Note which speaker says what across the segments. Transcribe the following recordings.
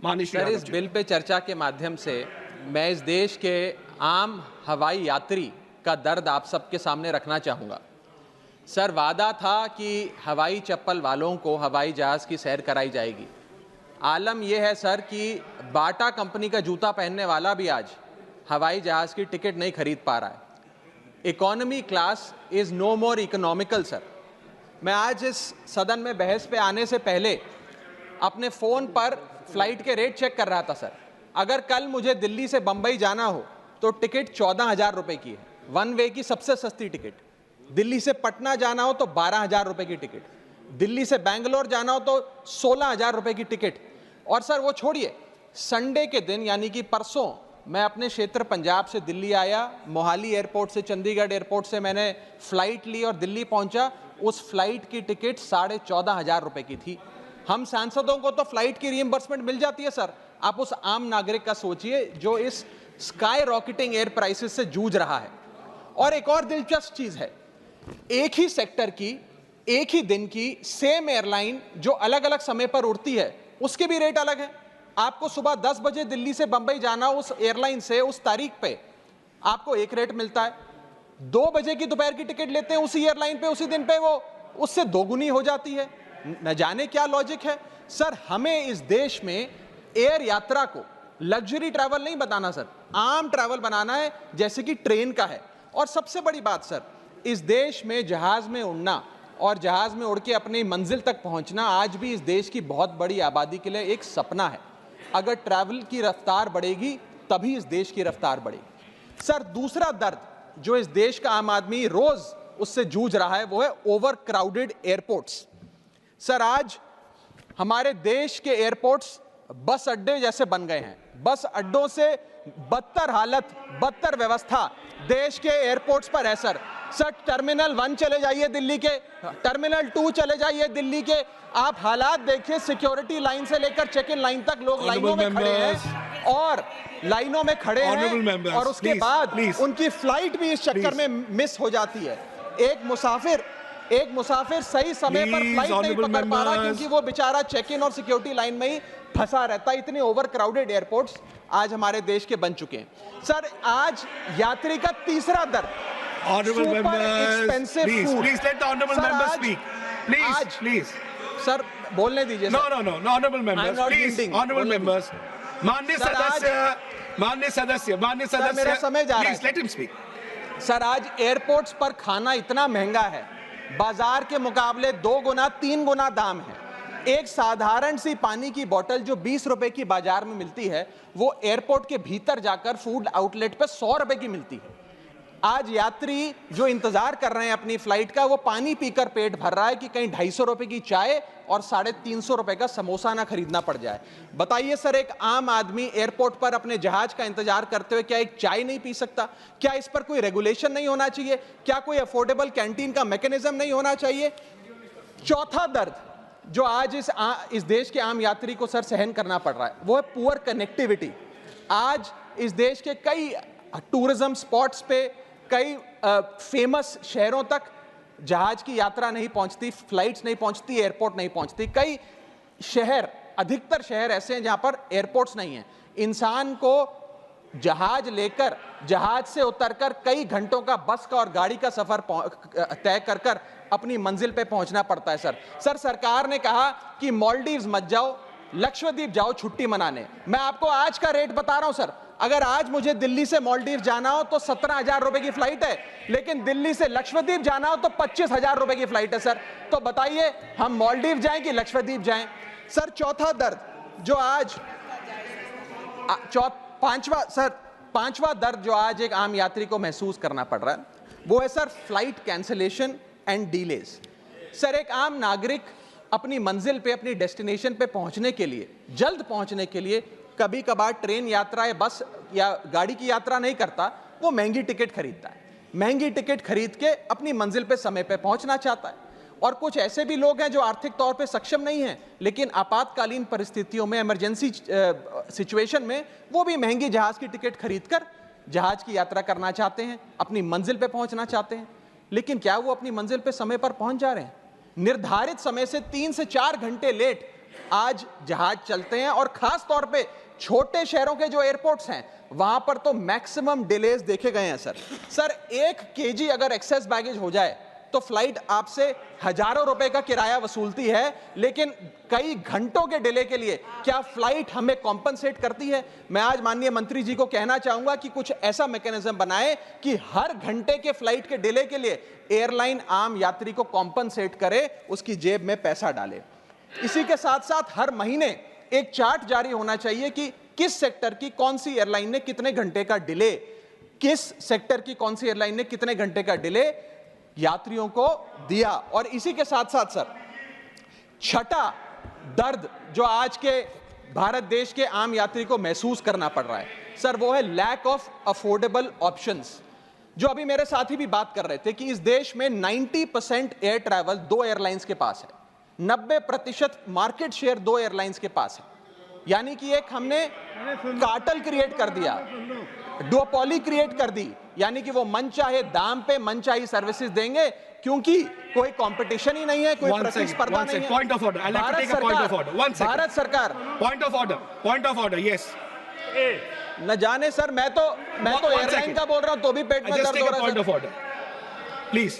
Speaker 1: माननीय श्री
Speaker 2: सर,
Speaker 1: यादव
Speaker 2: इस
Speaker 1: जी।
Speaker 2: Bill pay चर्चा के माध्यम से मैं इस देश के आम हवाई यात्री का दर्द आप सबके सामने रखना चाहूँगा। सर, वादा था कि हवाई चप्पल वालों को हवाई जहाज़ की सैर कराई जाएगी। आलम यह है सर कि बाटा कंपनी का जूता पहनने वाला भी आज हवाई जहाज़ की टिकट नहीं खरीद पा रहा है। Economy class is no more economical sir. मैं आज इस सदन में बहस पे आने से पहले अपने फ़ोन पर फ्लाइट के रेट चेक कर रहा था सर। अगर कल मुझे दिल्ली से बंबई जाना हो तो टिकट 14,000 रुपये की है, वन वे की सबसे सस्ती टिकट। दिल्ली से पटना जाना हो तो 12,000 रुपये की टिकट, दिल्ली से बैंगलोर जाना हो तो 16,000 रुपये की टिकट। और सर वो छोड़िए, संडे के दिन यानी कि परसों मैं अपने क्षेत्र पंजाब से दिल्ली आया, मोहाली एयरपोर्ट से चंडीगढ़ एयरपोर्ट से मैंने फ़्लाइट ली और दिल्ली पहुंचा। उस फ्लाइट की टिकट 14,500 रुपये की थी। हम सांसदों को तो फ्लाइट की रीइंबर्समेंट मिल जाती है सर, आप उस आम नागरिक का सोचिए जो इस स्काई रॉकेटिंग एयर प्राइसेस से जूझ रहा है। और एक और दिलचस्प चीज़ है, एक ही सेक्टर की एक ही दिन की सेम एयरलाइन जो अलग अलग समय पर उड़ती है उसके भी रेट अलग हैं। आपको सुबह 10 बजे दिल्ली से बंबई जाना, उस एयरलाइन से उस तारीख पे आपको एक रेट मिलता है। 2 बजे की दोपहर की टिकट लेते हैं उसी एयरलाइन पे, उसी दिन पे वो उससे दोगुनी हो जाती है। न जाने क्या लॉजिक है सर। हमें इस देश में एयर यात्रा को लग्जरी ट्रैवल नहीं बनाना सर, आम ट्रैवल बनाना है जैसे कि ट्रेन का है। और सबसे बड़ी बात सर, इस देश में जहाज में उड़ना और जहाज में उड़ के अपनी मंजिल तक पहुंचना आज भी इस देश की बहुत बड़ी आबादी के लिए एक सपना है। अगर ट्रैवल की रफ्तार बढ़ेगी तभी इस देश की रफ्तार बढ़ेगी। सर, दूसरा दर्द जो इस देश का आम आदमी रोज उससे जूझ रहा है वो है ओवर क्राउडेड एयरपोर्ट्स। सर, आज हमारे देश के एयरपोर्ट्स बस अड्डे जैसे बन गए हैं। बस अड्डों से बदतर हालत, बदतर व्यवस्था देश के एयरपोर्ट्स पर है सर। टर्मिनल 1 चले जाइए दिल्ली के, टर्मिनल 2 चले जाइए दिल्ली के, आप हालात देखिए। सिक्योरिटी लाइन से लेकर चेक इन लाइन तक लोग लाइनों में खड़े हैं और लाइनों में खड़े हैं और उसके बाद उनकी फ्लाइट भी इस चक्कर में मिस हो जाती है। एक मुसाफिर सही समय पर फ्लाइट नहीं पकड़ पा रहा क्योंकि वो बेचारा चेक इन और सिक्योरिटी लाइन में ही फंसा रहता है। इतने ओवर क्राउडेड एयरपोर्ट्स आज हमारे देश के बन चुके हैं। सर, आज यात्री का तीसरा दर्द,
Speaker 1: Honorable members, please let the honorable members speak. Please.
Speaker 2: Sir, बोलने दीजिए।
Speaker 1: No, honorable members, please, honorable members. माननीय सदस्य,
Speaker 2: मेरा समय जा रहा है।
Speaker 1: Please let him speak.
Speaker 2: Sir, आज एयरपोर्ट्स पर खाना इतना महंगा है, बाजार के मुकाबले 2 गुना 3 गुना दाम है। एक साधारण सी पानी की बोतल जो 20 रुपए की बाजार में मिलती है, वो एयरपोर्ट के भीतर जाकर फूड आउटलेट पे 100 रुपए की मिलती है। आज यात्री जो इंतजार कर रहे हैं अपनी फ्लाइट का, वो पानी पीकर पेट भर रहा है कि कहीं 250 रुपए की चाय और 350 रुपए का समोसा ना खरीदना पड़ जाए। बताइए सर, एक आम आदमी एयरपोर्ट पर अपने जहाज का इंतजार करते हुए क्या एक चाय नहीं पी सकता? क्या इस पर कोई रेगुलेशन नहीं होना चाहिए? क्या कोई अफोर्डेबल कैंटीन का मैकेनिज्म नहीं होना चाहिए? चौथा दर्द जो आज इस देश के आम यात्री को सर सहन करना पड़ रहा है वो है पुअर कनेक्टिविटी। आज इस देश के कई टूरिज्म स्पॉट्स पे, कई फेमस शहरों तक जहाज की यात्रा नहीं पहुंचती, फ्लाइट्स नहीं पहुंचती, एयरपोर्ट नहीं पहुंचती। कई शहर, अधिकतर शहर ऐसे हैं जहां पर एयरपोर्ट्स नहीं हैं। इंसान को जहाज लेकर, जहाज से उतरकर कई घंटों का बस का और गाड़ी का सफर तय कर अपनी मंजिल पे पहुंचना पड़ता है सर। सरकार ने कहा कि मालदीव्स मत जाओ, लक्षद्वीप जाओ छुट्टी मनाने। मैं आपको आज का रेट बता रहा हूं सर। अगर आज मुझे दिल्ली से मालदीव जाना हो तो 17,000 रुपए की फ्लाइट है, लेकिन दिल्ली से लक्षद्वीप जाना हो तो 25,000 रुपए की फ्लाइट है सर। तो बताइए हम मालदीव जाएं कि लक्षद्वीप जाएं? सर, चौथा दर्द जो आज पांचवा दर्द जो आज एक आम यात्री को महसूस करना पड़ रहा है वो है sir flight cancellation and delays. Sir, एक आम नागरिक अपनी मंजिल पे, अपनी डेस्टिनेशन पे पहुंचने के लिए, जल्द पहुंचने के लिए कभी कभार ट्रेन यात्रा या बस या गाड़ी की यात्रा नहीं करता, वो महंगी टिकट खरीदता है। महंगी टिकट खरीद के अपनी मंजिल पे समय पे पहुंचना चाहता है। और कुछ ऐसे भी लोग हैं जो आर्थिक तौर पे सक्षम नहीं हैं, लेकिन आपातकालीन परिस्थितियों में, इमरजेंसी सिचुएशन में वो भी महंगी जहाज की टिकट खरीदकर जहाज की यात्रा करना चाहते हैं, अपनी मंजिल पे पहुंचना चाहते हैं। लेकिन क्या वो अपनी मंजिल पे समय पर पहुंच जा रहे हैं? निर्धारित समय से 3 से 4 घंटे लेट आज जहाज चलते हैं और खास तौर पे छोटे शहरों के जो एयरपोर्ट्स हैं वहां पर तो मैक्सिमम डिलेज देखे गए हैं सर 1 केजी अगर एक्सेस बैगेज हो जाए तो फ्लाइट आपसे हजारों रुपए का किराया वसूलती है, लेकिन कई घंटों के डिले के लिए क्या फ्लाइट हमें कॉम्पनसेट करती है? मैं आज माननीय मंत्री जी को कहना चाहूंगा कि कुछ ऐसा मैकेनिज्म बनाए कि हर घंटे के फ्लाइट के डिले के लिए एयरलाइन आम यात्री को कॉम्पनसेट करे, उसकी जेब में पैसा डाले। इसी के साथ साथ हर महीने एक चार्ट जारी होना चाहिए कि किस सेक्टर की कौन सी एयरलाइन ने कितने घंटे का डिले, किस सेक्टर की कौन सी एयरलाइन ने कितने घंटे का डिले यात्रियों को दिया। और इसी के साथ साथ सर छठा दर्द जो आज के भारत देश के आम यात्री को महसूस करना पड़ रहा है सर, वो है लैक ऑफ अफोर्डेबल ऑप्शंस। जो अभी मेरे साथी भी बात कर रहे थे कि इस देश में 90% एयर ट्रैवल 2 एयरलाइंस के पास है, 90% मार्केट शेयर 2 एयरलाइंस के पास है। यानी कि एक हमने कार्टेल क्रिएट कर दिया, डुओपोली क्रिएट कर दी, यानी कि वो मनचाहे दाम पे मनचाही सर्विसेज देंगे क्योंकि कोई कंपटीशन ही नहीं है, कोई प्रतिस्पर्धा नहीं है।
Speaker 1: Point of order. I'd like to take a point of order. One second.
Speaker 2: Bharat सरकार
Speaker 1: Point of order. Point of order. Yes.
Speaker 2: न जाने सर, मैं तो एयरलाइन का बोल रहा हूं तो भी पेट में
Speaker 1: Just
Speaker 2: दर्द
Speaker 1: take
Speaker 2: हो
Speaker 1: a
Speaker 2: रहा
Speaker 1: point
Speaker 2: है।
Speaker 1: of order. Please.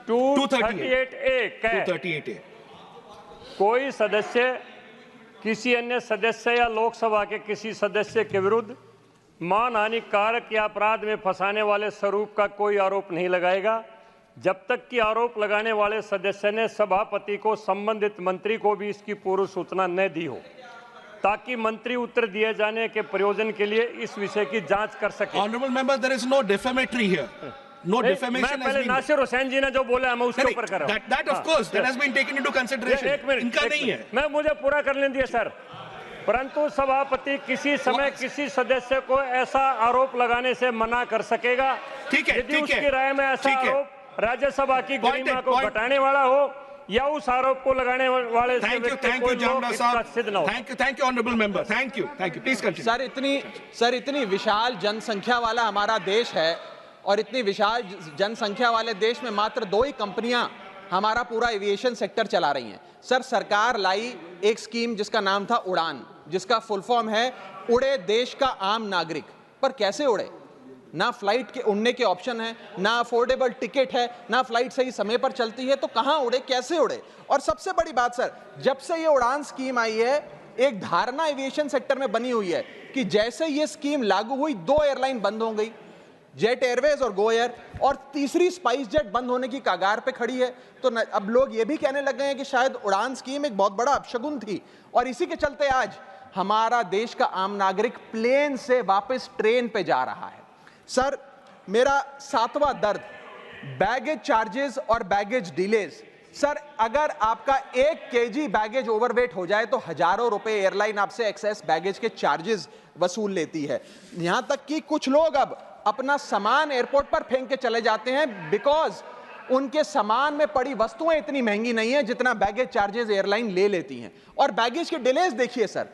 Speaker 3: 238A
Speaker 1: 238A.
Speaker 3: कोई सदस्य किसी अन्य सदस्य या लोकसभा के किसी सदस्य के विरुद्ध मानहानि कारक या अपराध में फंसाने वाले स्वरूप का कोई आरोप नहीं लगाएगा जब तक कि आरोप लगाने वाले सदस्य ने सभापति को संबंधित मंत्री को भी इसकी पूर्व सूचना न दी हो, ताकि मंत्री उत्तर दिए जाने के प्रयोजन के लिए इस विषय की जांच कर सके।
Speaker 1: Honorable member, there is no defamatory here. No defamation
Speaker 3: मैं
Speaker 1: has
Speaker 3: पहले
Speaker 1: been.
Speaker 3: नासिर हुसैन जी ने जो बोला मैं उसके ऊपर कर रहा हूं।
Speaker 1: That of course, that has been taken into consideration.
Speaker 3: एक मिनट,
Speaker 1: इनका नहीं है।
Speaker 3: मैं मुझे पूरा कर लें दिए सर। परंतु सभापति किसी समय किसी सदस्य को ऐसा आरोप लगाने से मना कर सकेगा यदि उसकी राय में ऐसा आरोप राज्यसभा की गरिमा को घटाने वाला हो या उस आरोप को लगाने वाले
Speaker 1: Thank you, Jamna साहब। Thank you, honorable member. Thank you. Please continue.
Speaker 2: Sir इतनी विशाल जनसंख्या वाला हमारा देश है और इतनी विशाल जनसंख्या वाले देश में मात्र 2 ही कंपनियां हमारा पूरा एविएशन सेक्टर चला रही हैं। सर सरकार लाई एक स्कीम जिसका नाम था उड़ान, जिसका फुल फॉर्म है उड़े देश का आम नागरिक। पर कैसे उड़े? ना फ्लाइट के उड़ने के ऑप्शन है, ना अफोर्डेबल टिकट है, ना फ्लाइट सही समय पर चलती है, तो कहां उड़े, कैसे उड़े? और सबसे बड़ी बात सर, जब से ये उड़ान स्कीम आई है एक धारणा एविएशन सेक्टर में बनी हुई है कि जैसे ये स्कीम लागू हुई 2 एयरलाइन बंद हो गई, जेट एयरवेज और गो एयर, और तीसरी स्पाइस जेट बंद होने की कगार पे खड़ी है। तो अब लोग ये भी कहने लग गए हैं कि शायद उड़ान स्कीम एक बहुत बड़ा अपशगुन थी, और इसी के चलते आज हमारा देश का आम नागरिक प्लेन से वापस ट्रेन पे जा रहा है। सर मेरा 7वां दर्द बैगेज चार्जेस और बैगेज डिलेज। सर अगर आपका 1 केजी बैगेज ओवरवेट हो जाए तो हजारों रुपए एयरलाइन आपसे एक्सेस बैगेज के चार्जेस वसूल लेती है। यहां तक कि कुछ लोग अब अपना सामान एयरपोर्ट पर फेंक के चले जाते हैं बिकॉज उनके सामान में पड़ी वस्तुएं इतनी महंगी नहीं है जितना बैगेज चार्जेस एयरलाइन ले लेती हैं। और बैगेज के डिलेज देखिए सर,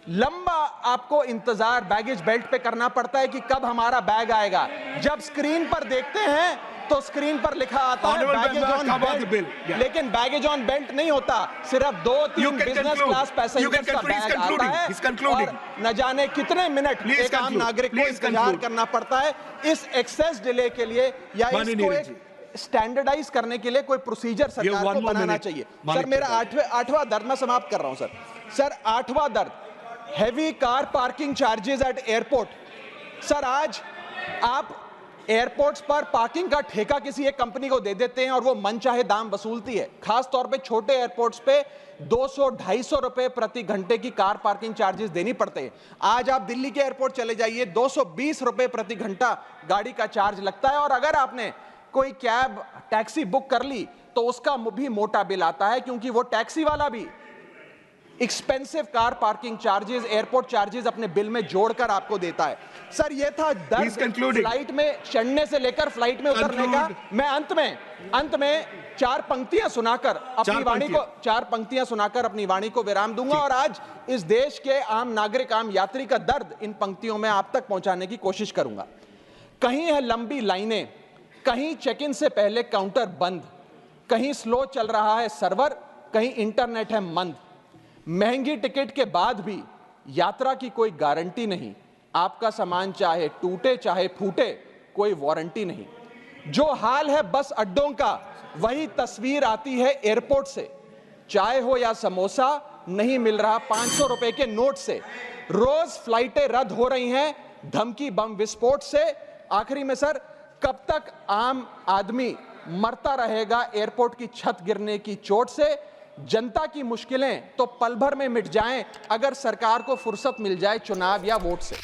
Speaker 2: लंबा आपको इंतजार बैगेज बेल्ट पे करना पड़ता है कि कब हमारा बैग आएगा। जब स्क्रीन पर देखते हैं तो स्क्रीन पर लिखा आता है बैगेज ऑन बेल्ट, लेकिन बैगेज ऑन बेल्ट नहीं होता, सिर्फ 2-3 बिजनेस क्लास पैसेंजर्स का बैग आता है और न जाने कितने मिनट एक आम नागरिक को इंतजार करना पड़ता है इस एक्सेस डिले के लिए, या इसको एक स्टैंडर्डाइज करने के लिए कोई प्रोसीजर सरकार को बनाना चाहिए। सर मेरा 8वां दर्द मैं समाप्त कर रहा हूं सर 8वां दर्द heavy car parking charges eight airport. Sir आज आप एयरपोर्ट्स पर पार्किंग का ठेका किसी एक कंपनी को दे देते हैं और वो मनचाहे दाम वसूलती है। खास तौर पे छोटे एयरपोर्ट्स पे 200-250 रुपए प्रति घंटे की कार पार्किंग चार्जेस देनी पड़ते हैं। आज आप दिल्ली के एयरपोर्ट चले जाइए, 220 रुपए प्रति घंटा गाड़ी का चार्ज लगता है, और अगर आपने कोई कैब टैक्सी बुक कर ली तो उसका भी मोटा बिल आता है, क्योंकि वो टैक्सी वाला भी expensive car parking charges, airport charges अपने बिल में जोड़कर आपको देता है। सर ये था दर्द फ्लाइट में चढ़ने से लेकर फ्लाइट में उतरने का। मैं अंत में 4 पंक्तियां सुनाकर अपनी वाणी को विराम दूंगा, और आज इस देश के आम नागरिक, आम यात्री का दर्द इन पंक्तियों में आप तक पहुंचाने की कोशिश करूंगा। कहीं है लंबी लाइनें, कहीं चेक इन से पहले काउंटर बंद, कहीं स्लो चल रहा है सर्वर, कहीं इंटरनेट है मंद, महंगी टिकट के बाद भी यात्रा की कोई गारंटी नहीं, आपका सामान चाहे टूटे चाहे फूटे, कोई वारंटी नहीं। जो हाल है बस अड्डों का, वही तस्वीर आती है एयरपोर्ट से। चाय हो या समोसा, नहीं मिल रहा 500 रुपए के नोट से। रोज फ्लाइटें रद्द हो रही हैं धमकी बम विस्फोट से। आखिरी में सर, कब तक आम आदमी मरता रहेगा एयरपोर्ट की छत गिरने की चोट से? जनता की मुश्किलें तो पल भर में मिट जाएं अगर सरकार को फुर्सत मिल जाए चुनाव या वोट से।